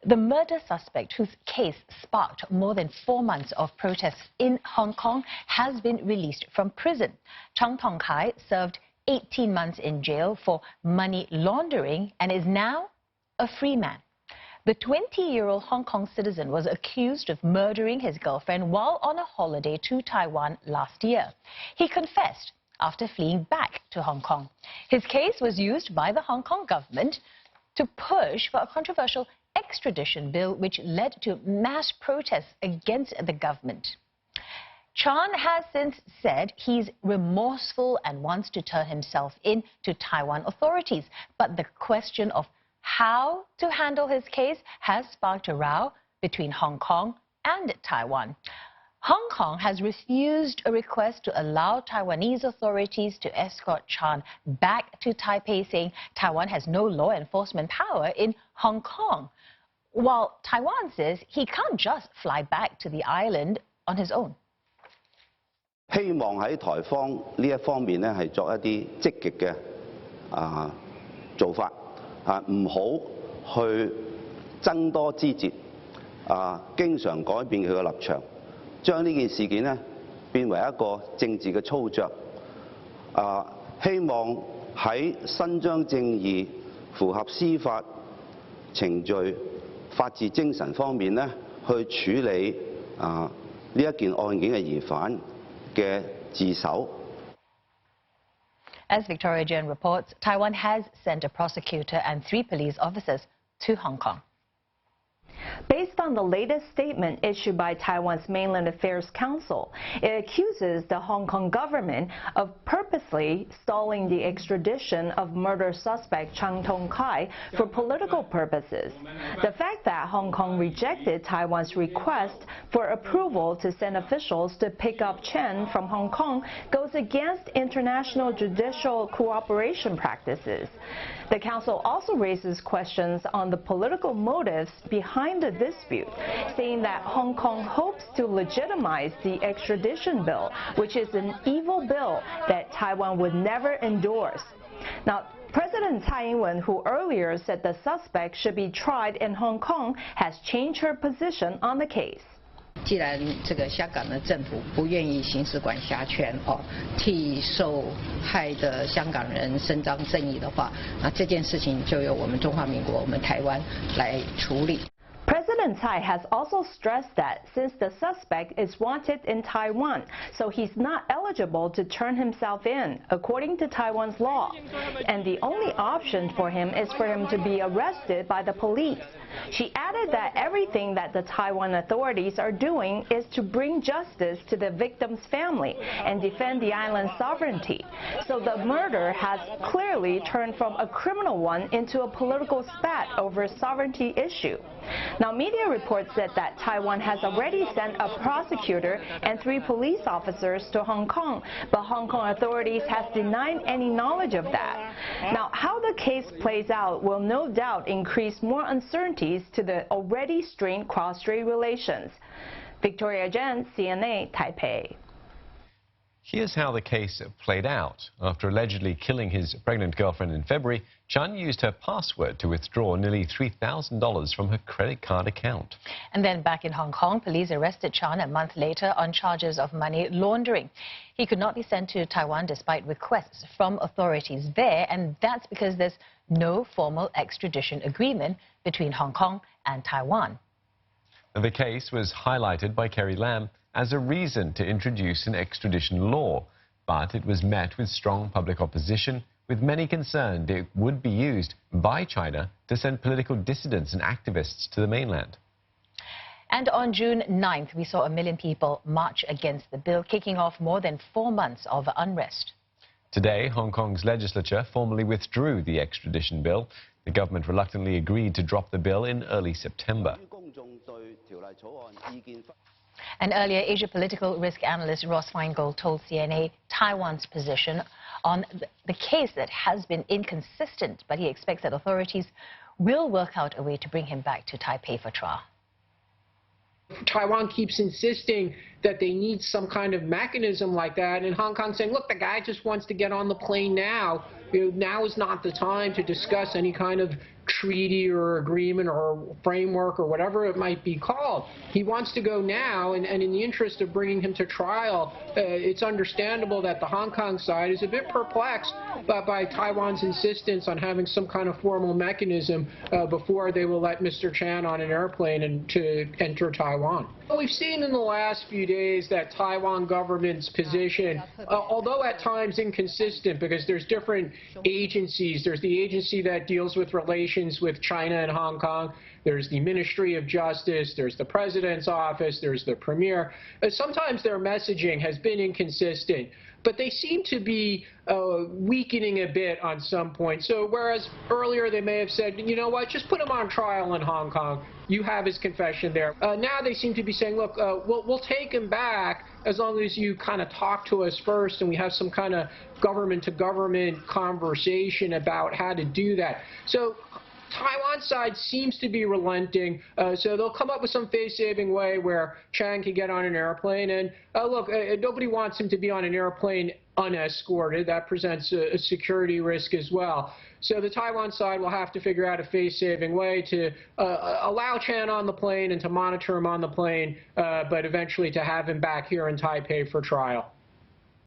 The murder suspect, whose case sparked more than 4 months of protests in Hong Kong, has been released from prison. Tong-kai served 18 months in jail for money laundering and is now a free man. The 20-year-old Hong Kong citizen was accused of murdering his girlfriend while on a holiday to Taiwan last year. He confessed after fleeing back to Hong Kong. His case was used by the Hong Kong government to push for a controversial extradition bill which led to mass protests against the government. Chan has since said he's remorseful and wants to turn himself in to Taiwan authorities. But the question of how to handle his case has sparked a row between Hong Kong and Taiwan. Hong Kong has refused a request to allow Taiwanese authorities to escort Chan back to Taipei, saying Taiwan has no law enforcement power in Hong Kong, while Taiwan says he can't just fly back to the island on his own. 希望喺台方呢一方面咧係作一啲積極嘅做法唔好去增多枝節經常改變佢嘅立場，將呢件事件咧變為一個政治嘅操作希望喺伸張正義、符合司法程序、法治精神方面咧去處理呢一件案件嘅疑犯。 As Victoria Jen reports, Taiwan has sent a prosecutor and 3 police officers to Hong Kong. Based on the latest statement issued by Taiwan's Mainland Affairs Council, it accuses the Hong Kong government of purposely stalling the extradition of murder suspect Tong-kai for political purposes. The fact that Hong Kong rejected Taiwan's request for approval to send officials to pick up Chen from Hong Kong goes against international judicial cooperation practices. The Council also raises questions on the political motives behind the dispute, saying that Hong Kong hopes to legitimize the extradition bill, which is an evil bill that Taiwan would never endorse. Now, President Tsai Ing-wen, who earlier said the suspect should be tried in Hong Kong, has changed her position on the case. 既然这个香港的政府不愿意行使管辖权替受害的香港人伸张正义的话，那这件事情就由我们中华民国、我们台湾来处理。 President Tsai has also stressed that since the suspect is wanted in Taiwan, so he's not eligible to turn himself in, according to Taiwan's law. And the only option for him is for him to be arrested by the police. She added that everything that the Taiwan authorities are doing is to bring justice to the victim's family and defend the island's sovereignty. So the murder has clearly turned from a criminal one into a political spat over a sovereignty issue. Now, media reports said that Taiwan has already sent a prosecutor and 3 police officers to Hong Kong, but Hong Kong authorities have denied any knowledge of that. Now, how the case plays out will no doubt increase more uncertainties to the already strained cross-strait relations. Victoria Jen, CNA, Taipei. Here's how the case played out. After allegedly killing his pregnant girlfriend in February, Chan used her password to withdraw nearly $3,000 from her credit card account. And then back in Hong Kong, police arrested Chan a month later on charges of money laundering. He could not be sent to Taiwan despite requests from authorities there, and that's because there's no formal extradition agreement between Hong Kong and Taiwan. The case was highlighted by Carrie Lam as a reason to introduce an extradition law, but it was met with strong public opposition, with many concerned it would be used by China to send political dissidents and activists to the mainland. And on June 9th, we saw 1 million people march against the bill, kicking off more than 4 months of unrest. Today, Hong Kong's legislature formally withdrew the extradition bill. The government reluctantly agreed to drop the bill in early September. And earlier, Asia political risk analyst Ross Feingold told CNA Taiwan's position on the case that has been inconsistent, but he expects that authorities will work out a way to bring him back to Taipei for trial. Taiwan keeps insisting that they need some kind of mechanism like that, and Hong Kong saying, look, the guy just wants to get on the plane now. Now is not the time to discuss any kind of treaty or agreement or framework or whatever it might be called. He wants to go now, and in the interest of bringing him to trial, it's understandable that the Hong Kong side is a bit perplexed by Taiwan's insistence on having some kind of formal mechanism before they will let Mr. Chan on an airplane and to enter Taiwan. We've seen in the last few days that Taiwan government's position, although at times inconsistent because there's different agencies. There's the agency that deals with relations with China and Hong Kong. There's the Ministry of Justice. There's the President's office. There's the Premier. Sometimes their messaging has been inconsistent, but they seem to be weakening a bit on some point. So whereas earlier they may have said, you know what, just put him on trial in Hong Kong. You have his confession there. Now they seem to be saying, look, we'll take him back as long as you kind of talk to us first and we have some kind of government-to-government conversation about how to do that. So Taiwan side seems to be relenting, so they'll come up with some face-saving way where Chan can get on an airplane. And look, nobody wants him to be on an airplane unescorted. That presents a security risk as well. So the Taiwan side will have to figure out a face-saving way to allow Chan on the plane and to monitor him on the plane, but eventually to have him back here in Taipei for trial.